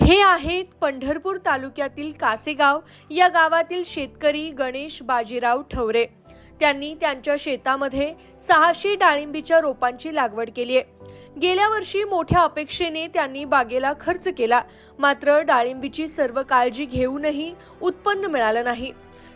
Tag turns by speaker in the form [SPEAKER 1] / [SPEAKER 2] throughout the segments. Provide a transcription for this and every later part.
[SPEAKER 1] हे आहेत पंढरपूर तालुक्यातील कासेगाव या गावातील शेतकरी गणेश बाजीराव ठवरे। त्यांनी त्यांच्या शेतामध्ये 600 डाळिंबीच्या रोपांची लागवड केली आहे। गेल्या वर्षी मोठ्या अपेक्षेने त्यांनी बागेला खर्च केला, मात्र डाळिंबीची सर्व काळजी घेऊनही उत्पन्न मिळालं नाही।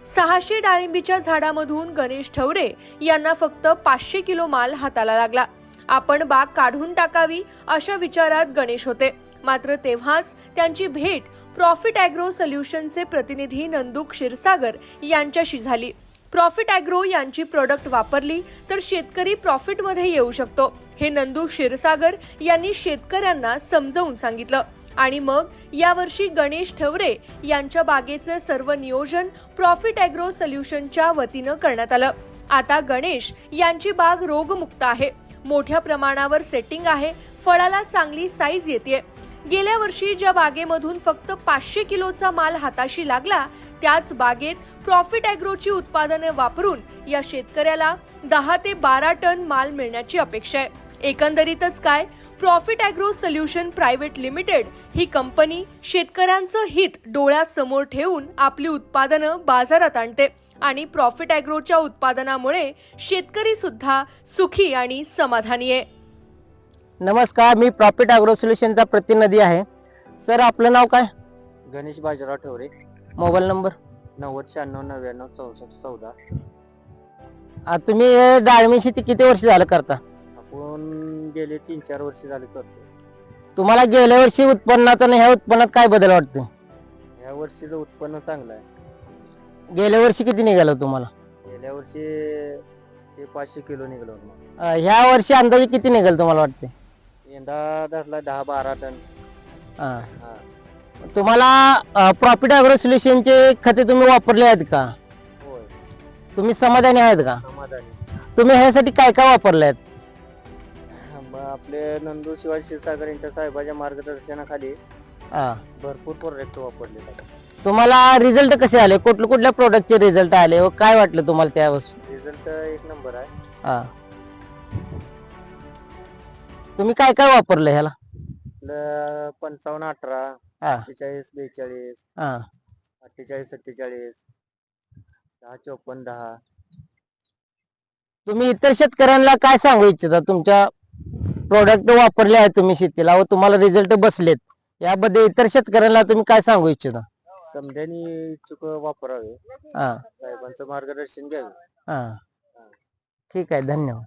[SPEAKER 1] 600 डाळिंबीच्या झाडामधून गणेश ठवरे यांना फक्त 500 किलो माल हाताला लागला। आपण बाग काढून टाकावी अशा विचारात गणेश होते, मात्र तेव्हाच त्यांची भेट प्रॉफिट ॲग्रो सोल्युशनचे प्रतिनिधी नंदू क्षीरसागर यांच्याशी झाली। प्रॉफिट ॲग्रो यांची प्रोडक्ट वापरली तर शेतकरी प्रॉफिट मध्ये येऊ शकतो, हे नंदू क्षीरसागर यांनी शेतकऱ्यांना समजावून सांगितलं। आणि मग यावर्षी गणेश ठवरे यांच्या बागेचे सर्व नियोजन प्रॉफिट ॲग्रो सोल्युशनच्या वतीनं करण्यात आलं। आता गणेश यांची बाग रोगमुक्त आहे, मोठ्या प्रमाणावर सेटिंग आहे, फळाला चांगली साईज येते। गेल्या वर्षी ज्या बागेमधून फक्त 500 किलोचा माल हाताशी लागला, त्याच बागेत प्रॉफिट ॲग्रोची उत्पादने वापरून या शेतकऱ्याला 10 ते 12 टन माल मिळण्याची अपेक्षा आहे। एकंदरीतच काय, profit agro solution private limited ही कंपनी शेतकऱ्यांचं हित डोळ्यासमोर ठेवून आपली उत्पादनं बाजारात आणते आणि प्रॉफिट ॲग्रोच्या उत्पादनामुळे शेतकरी सुद्धा सुखी आणि समाधानी आहे।
[SPEAKER 2] नमस्कार, मी प्रॉफिट ॲग्रो सोल्युशनचा प्रतिनिधी आहे। सर, आपलं नाव काय?
[SPEAKER 3] गणेश बाजीराव ठवरे।
[SPEAKER 2] Mobile number?
[SPEAKER 3] 9096999414।
[SPEAKER 2] तुम्ही डाळिंबी शेती किती वर्ष झालं करता?
[SPEAKER 3] आपण गेले 3-4 वर्ष झाले करतो।
[SPEAKER 2] तुम्हाला गेल्या वर्षी उत्पन्नात आणि ह्या उत्पन्नात काय बदल वाटतो?
[SPEAKER 3] या वर्षीचं उत्पन्न चांगलं आहे।
[SPEAKER 2] गेल्या वर्षी किती निघालं तुम्हाला?
[SPEAKER 3] गेल्या वर्षी 500 किलो निघालो।
[SPEAKER 2] ह्या वर्षी अंदाजे किती निघाल तुम्हाला वाटते?
[SPEAKER 3] यंदा धरला 10-12 टन।
[SPEAKER 2] तुम्हाला प्रॉफिट ॲग्रो सोल्युशनचे खते तुम्ही वापरले आहेत का?
[SPEAKER 3] होय,
[SPEAKER 2] तुम्ही समाधानी आहेत का?
[SPEAKER 3] समाधानी।
[SPEAKER 2] तुम्ही ह्यासाठी काय काय वापरले आहेत?
[SPEAKER 3] आपले नंदू शिवाजी क्षीरसागर यांच्या साहेबाच्या मार्गदर्शनाखाली भरपूर प्रोडक्ट वापरले जातात।
[SPEAKER 2] तुम्हाला रिझल्ट कसे आले? कुठल्या प्रोडक्टचे रिझल्ट आले व काय वाटलं तुम्हाला त्यावेळेस?
[SPEAKER 3] रिझल्ट एक नंबर आहे।
[SPEAKER 2] तुम्ही काय काय वापरलं ह्याला?
[SPEAKER 3] 55-18, 43-42, 48-47, 10-54-10।
[SPEAKER 2] तुम्ही इतर शेतकऱ्यांना काय सांगू इच्छिता? तुमच्या प्रोडक्ट वापरले आहेत तुम्ही शेतीला व तुम्हाला रिझल्ट बसलेत, याबद्दल इतर शेतकऱ्यांना तुम्ही काय सांगू इच्छिता?
[SPEAKER 3] समजानी इच्छुक वापरावे, साहेबांचं मार्गदर्शन घ्यावे।
[SPEAKER 2] ठीक आहे, धन्यवाद।